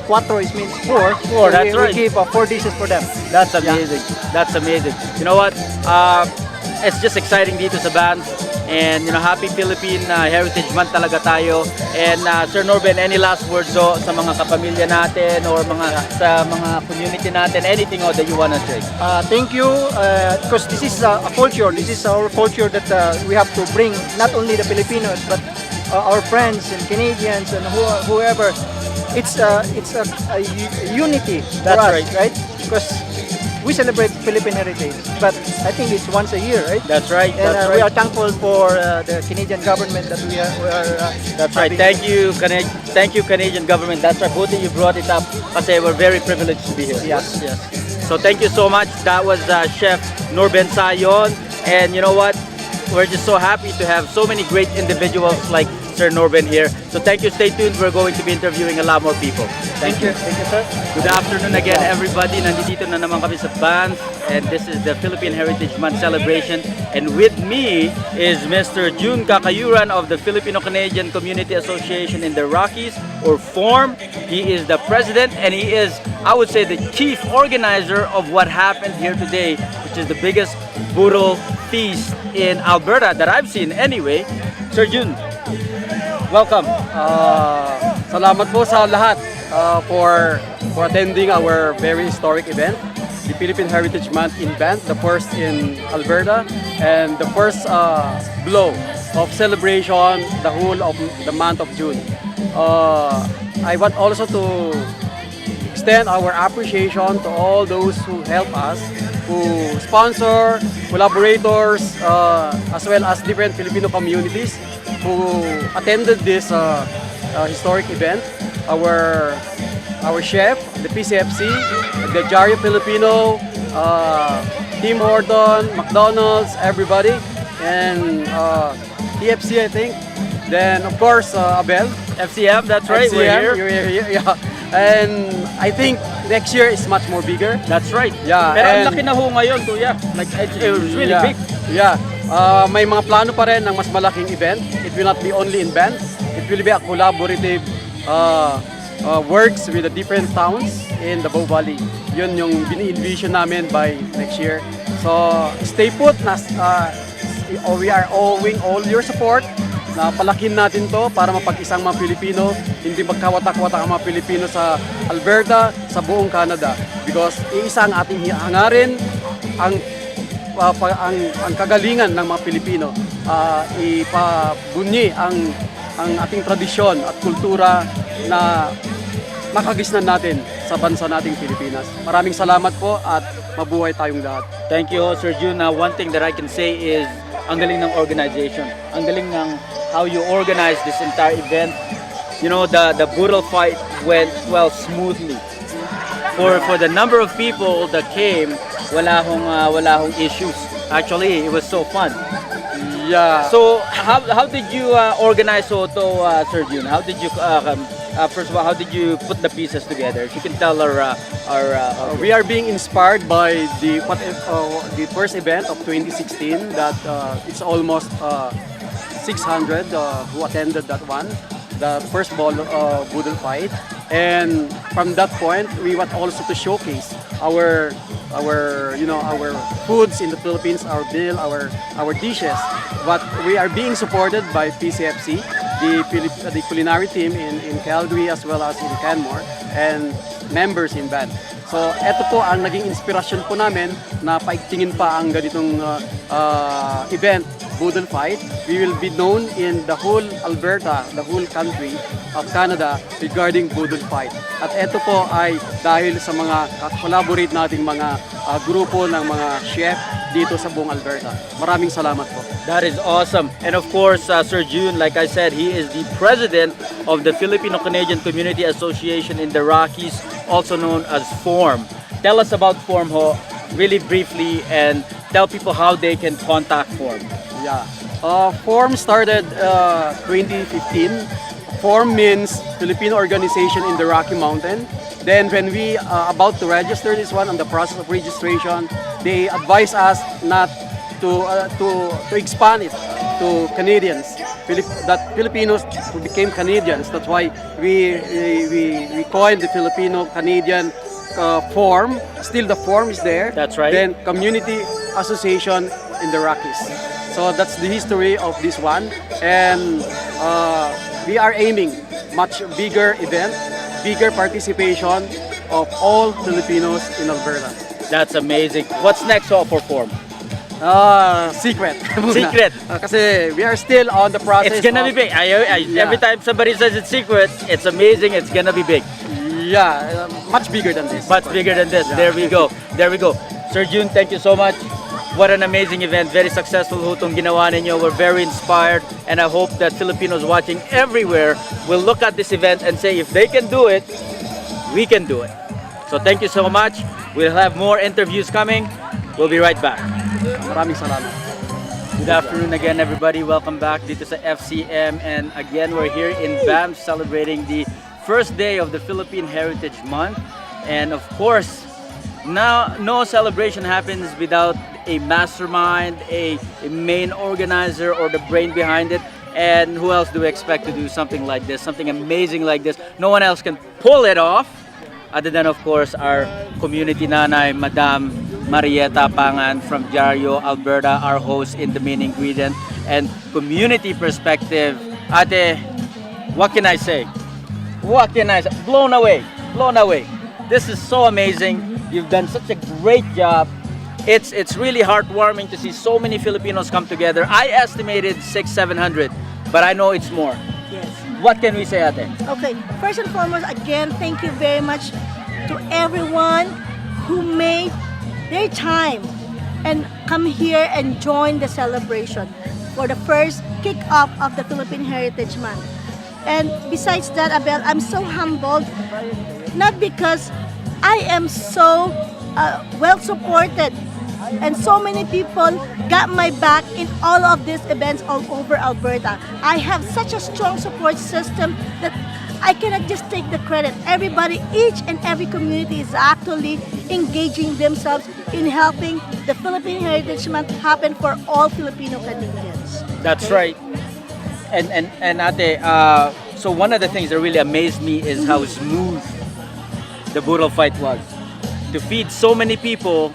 Quattro, it means 4. That's right. We give 4 dishes for them. That's amazing. Yeah. That's amazing. You know what? It's just exciting dito sa Banff. And happy Philippine Heritage Month talaga tayo. And Sir Norben, any last words sa mga kapamilya natin or sa mga community natin, anything that you wanna say? Thank you, because this is a culture. This is our culture that we have to bring, not only the Filipinos, but our friends and Canadians and whoever. It's a unity for us, right? Because we celebrate Philippine heritage, but I think it's once a year, right? That's right. And That's we right. are thankful for the Canadian government that we are That's right. Thank you, Canadian government. That's right. Both of you brought it up kasi we're very privileged to be here. Yes, yes. So thank you so much. That was Chef Norben Sayon. And you know what? We're just so happy to have so many great individuals like Sir Norben here. So thank you. Stay tuned. We're going to be interviewing a lot more people. Thank you. Thank you, sir. Good afternoon again, everybody. Nandito na naman kami sa Banff, and this is the Philippine Heritage Month celebration. And with me is Mr. June Kakayuran of the Filipino-Canadian Community Association in the Rockies, or FORM. He is the president, and he is, I would say, the chief organizer of what happened here today, which is the biggest Boodle feast in Alberta that I've seen anyway. Sir June, welcome. Salamat po sa lahat for attending our very historic event, the Philippine Heritage Month in Banff, the first in Alberta, and the first blow of celebration the whole of the month of June. I want also to extend our appreciation to all those who help us, who sponsor, collaborators, as well as different Filipino communities who attended this historic event. Our chef, the PCFC, the Diario Filipino, Tim Horton, McDonald's, everybody, and TFC, I think. Then of course Abel, FCM. That's right. FCM, We're here. yeah. And I think next year is much more bigger. That's right. Yeah. Pero ang and- laki na ho ngayon, kuya. Like it was really yeah, big. Yeah. May mga plano pa rin ng mas malaking event. It will not be only in Banff. It will be a collaborative works with the different towns in the Bow Valley. Yun yung bini-envision namin by next year. So stay put. We are owing all your support na palakin natin to para mapag-isang mga Pilipino, hindi magkawatak-watak ang mga Pilipino sa Alberta, sa buong Canada. Because iisa ang ating hangarin, ang kagalingan ng mga Pilipino, ipabunyi ang ating tradisyon at kultura na makagisnan natin sa bansa nating Pilipinas. Maraming salamat po at mabuhay tayong lahat. Thank you, Sir June. One thing that I can say is ang galing ng organization. Ang galing ng how you organize this entire event. You know, the Boodle fight went smoothly. For the number of people that came, wala hong issues. Actually, it was so fun. Yeah. So how did you organize to Sir June? How did you first of all, how did you put the pieces together? If you can tell our we are being inspired by the first event of 2016 that it's almost 600 who attended that one, the first Boodle fight, and from that point we want also to showcase our foods in the Philippines, our meal, our dishes. But we are being supported by PCFC, the culinary team in Calgary as well as in Canmore, and members in Banff. So ito po ang naging inspirasyon po namin na paigtingin pa ang ganitong event, Boodle fight. We will be known in the whole Alberta, the whole country of Canada regarding Boodle fight. At ito po ay dahil sa mga collaborate nating mga grupo ng mga chef dito sa buong Alberta. Maraming salamat po. That is awesome. And of course, Sir June, like I said, he is the president of the Filipino-Canadian Community Association in the Rockies, also known as FORM. Tell us about FORM, ho, really briefly, and tell people how they can contact FORM. Yeah. FORM started 2015. FORM means Filipino Organization in the Rocky Mountain. Then when we about to register this one, on the process of registration, they advise us not to expand it to Canadians, that Filipinos who became Canadians. That's why we coined the Filipino-Canadian FORM. Still the FORM is there. That's right. Then Community Association in the Rockies. So that's the history of this one. And we are aiming much bigger event, bigger participation of all Filipinos in Alberta. That's amazing. What's next for form? Secret. Secret. Kasi we are still on the process. It's gonna be big. Every time somebody says it's secret, it's amazing. It's gonna be big. Yeah, much bigger than this. Much bigger than this. There we go. There we go. Sir June, thank you so much. What an amazing event. Very successful ho itong ginawa ninyo. We're very inspired, and I hope that Filipinos watching everywhere will look at this event and say, if they can do it, we can do it. So thank you so much. We'll have more interviews coming. We'll be right back. Maraming salamat. Good afternoon again, everybody. Welcome back dito sa FCM. And again, we're here in Banff celebrating the first day of the Philippine Heritage Month. And of course, now no celebration happens without a mastermind, a main organizer, or the brain behind it. And who else do we expect to do something like this, something amazing like this? No one else can pull it off other than, of course, our community nanay, Madam Marieta Pangan from Diario, Alberta, our host in the main ingredient. And community perspective, Ate, what can I say? What can I say? Blown away, blown away. This is so amazing. You've done such a great job. It's really heartwarming to see so many Filipinos come together. I estimated 600-700, but I know it's more. Yes. What can we say, Ate? Okay, first and foremost, again, thank you very much to everyone who made their time and come here and join the celebration for the first kick-off of the Philippine Heritage Month. And besides that, Abel, I'm so humbled, not because I am so well supported and so many people got my back in all of these events all over Alberta. I have such a strong support system that I cannot just take the credit. Everybody, each and every community is actually engaging themselves in helping the Philippine Heritage Month happen for all Filipino Canadians. That's right. And Ate, so one of the things that really amazed me is how smooth the Boodle fight was. To feed so many people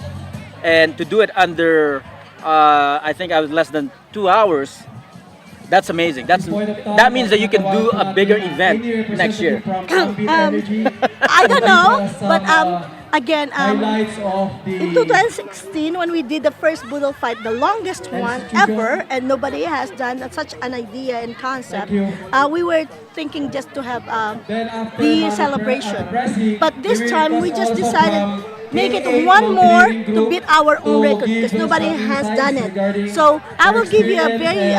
and to do it under, I think I was less than 2 hours. That's amazing. That means that you can do a bigger event next year. I don't know, but again, in 2016, when we did the first Boodle fight, the longest one ever, and nobody has done such an idea and concept, we were thinking just to have the celebration. But this time, we just decided make it one more to beat our own record because nobody has done it. So I will give you a very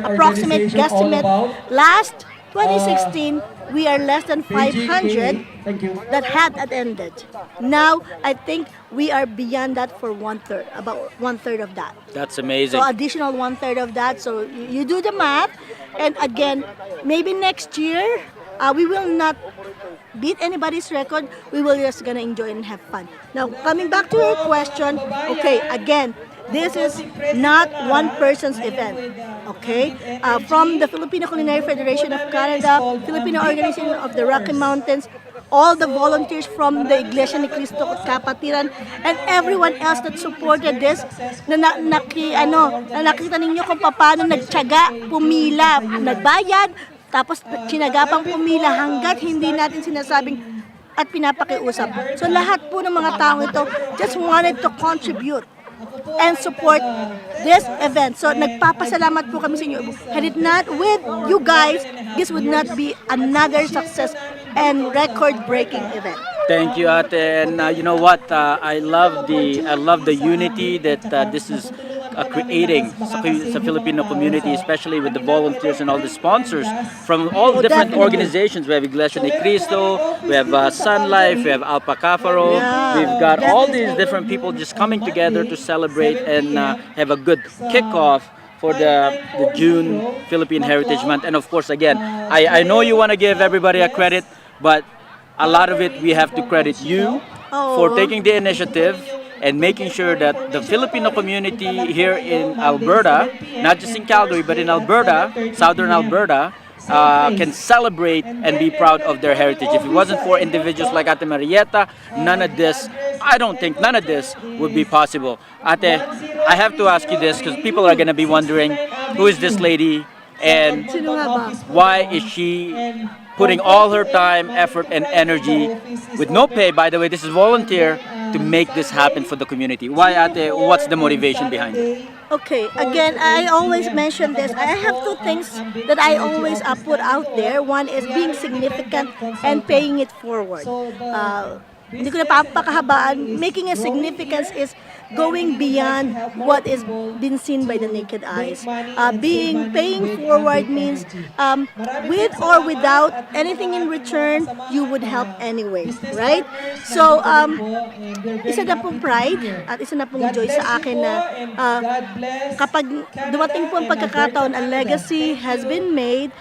approximate guesstimate. Last 2016, we are less than 500 that had attended. Now, I think we are beyond that for one-third, about one-third of that. That's amazing. So additional one-third of that. So you do the math. And again, maybe next year, we will not beat anybody's record. We will just gonna enjoy and have fun. Now, coming back to your question, okay, again, this is not one person's event, okay? From the Filipino Culinary Federation of Canada, Filipino Organization of the Rocky Mountains, all the volunteers from the Iglesia ni Cristo Kapatiran, and everyone else that supported this, nakita ninyo kung paano nagtiyaga, pumila, nagbayad, tapos sinagapang pumila hanggat hindi natin sinasabing at pinapakiusap. So lahat po ng mga taong ito just wanted to contribute and support this event. So nagpapasalamat po kami sa inyo. Had it not with you guys, this would not be another success and record-breaking event. Thank you, Ate. And you know what? I love the unity that this is creating sa Filipino community, especially with the volunteers and all the sponsors from all different organizations. We have Iglesia ni Cristo, we have Sun Life, we have Alpacafaro. We've got all these different people just coming together to celebrate and have a good kickoff for the June Philippine Heritage Month. And of course, again, I know you want to give everybody a credit, but a lot of it we have to credit you for taking the initiative and making sure that the Filipino community here in Alberta, not just in Calgary, but in Alberta, southern Alberta, can celebrate and be proud of their heritage. If it wasn't for individuals like Ate Marieta, none of this I don't think none of this would be possible. Ate, I have to ask you this because people are going to be wondering, who is this lady and Sino nga ba? why is she putting all her time, effort, and energy with no pay, by the way, this is volunteer, to make this happen for the community? Why, Ate? What's the motivation behind it? Okay, again, I always mention this. I have two things that I always put out there. One is being significant and paying it forward. Hindi ko na papakahabaan. Making a significance is going beyond what is been seen by the naked eyes. Paying forward means with or without anything in return, you would help anyway, right? So, isa na pong pride at isa na pong joy sa akin na kapag dumating po ang pagkakataon, a legacy has been made,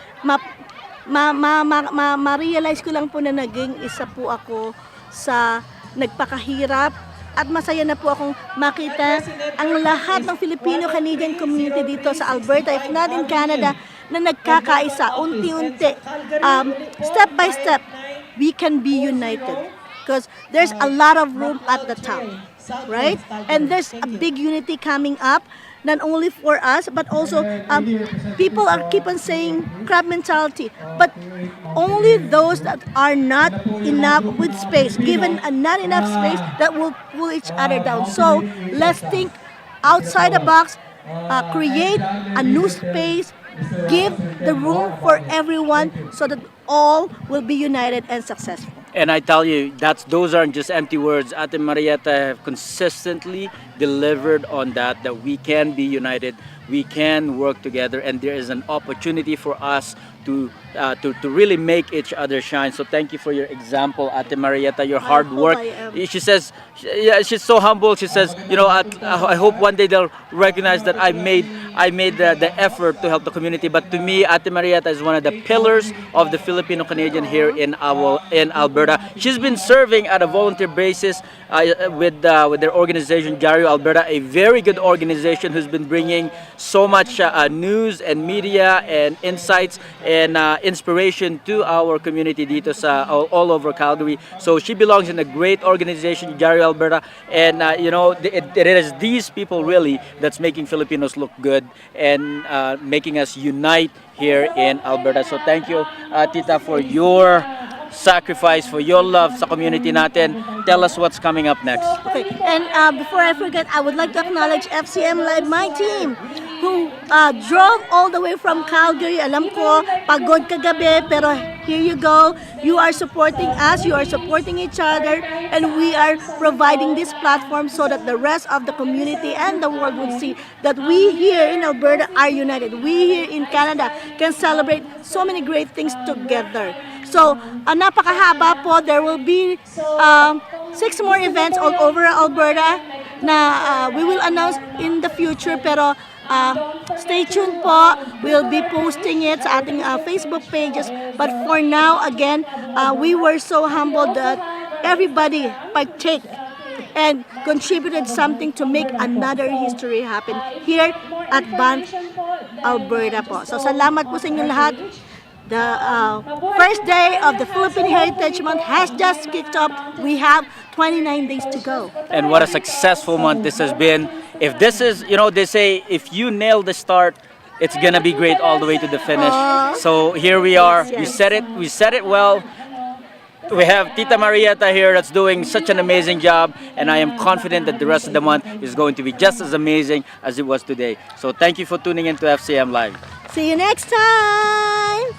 ma-realize ko lang po na naging isa po ako sa nagpakahirap at masaya na po akong makita ang lahat ng Filipino-Canadian community dito sa Alberta, if not in Canada, na nagkakaisa, unti-unti, step by step, we can be united because there's a lot of room at the top, right? And there's a big unity coming up, not only for us, but also people are keep on saying crab mentality, but only those that are not enough with space, given not enough space, that will pull each other down. So let's think outside the box, create a new space, give the room for everyone so that all will be united and successful. And I tell you, those aren't just empty words. Ate Marietta have consistently delivered on that we can be united, we can work together, and there is an opportunity for us to really make each other shine. So thank you for your example, Ate Marietta, your hard work. She says, yeah, she's so humble. She says, you know, I hope one day they'll recognize that I made the effort to help the community. But to me, Ate Marietta is one of the pillars of the Filipino Canadian here in Alberta. She's been serving at a volunteer basis with their organization, Diario Alberta, a very good organization who's been bringing so much news and media and insights and inspiration to our community dito sa all over Calgary. So she belongs in a great organization, Diario Alberta, and you know, it is these people really that's making Filipinos look good and making us unite here in Alberta. So thank you, Tita, for your sacrifice, for your love sa community natin. Tell us what's coming up next. Okay, and before I forget, I would like to acknowledge FCM Live, my team, who drove all the way from Calgary. Alam ko, pagod kagabi, pero here you go. You are supporting us, you are supporting each other, and we are providing this platform so that the rest of the community and the world would see that we here in Alberta are united. We here in Canada can celebrate so many great things together. So, napakahaba po. There will be 6 more events all over Alberta na we will announce in the future, pero stay tuned po. We'll be posting it sa ating Facebook pages. But for now, again, we were so humbled that everybody partake and contributed something to make another history happen here at Banff, Alberta po. So salamat po sa inyo lahat. The first day of the Philippine Heritage Month has just kicked off. We have 29 days to go. And what a successful month this has been. If this is, you know, they say if you nail the start, it's gonna be great all the way to the finish. So here we are. Yes. We said it well. We have Tita Marietta here that's doing such an amazing job, and I am confident that the rest of the month is going to be just as amazing as it was today. So thank you for tuning in to FCM Live. See you next time!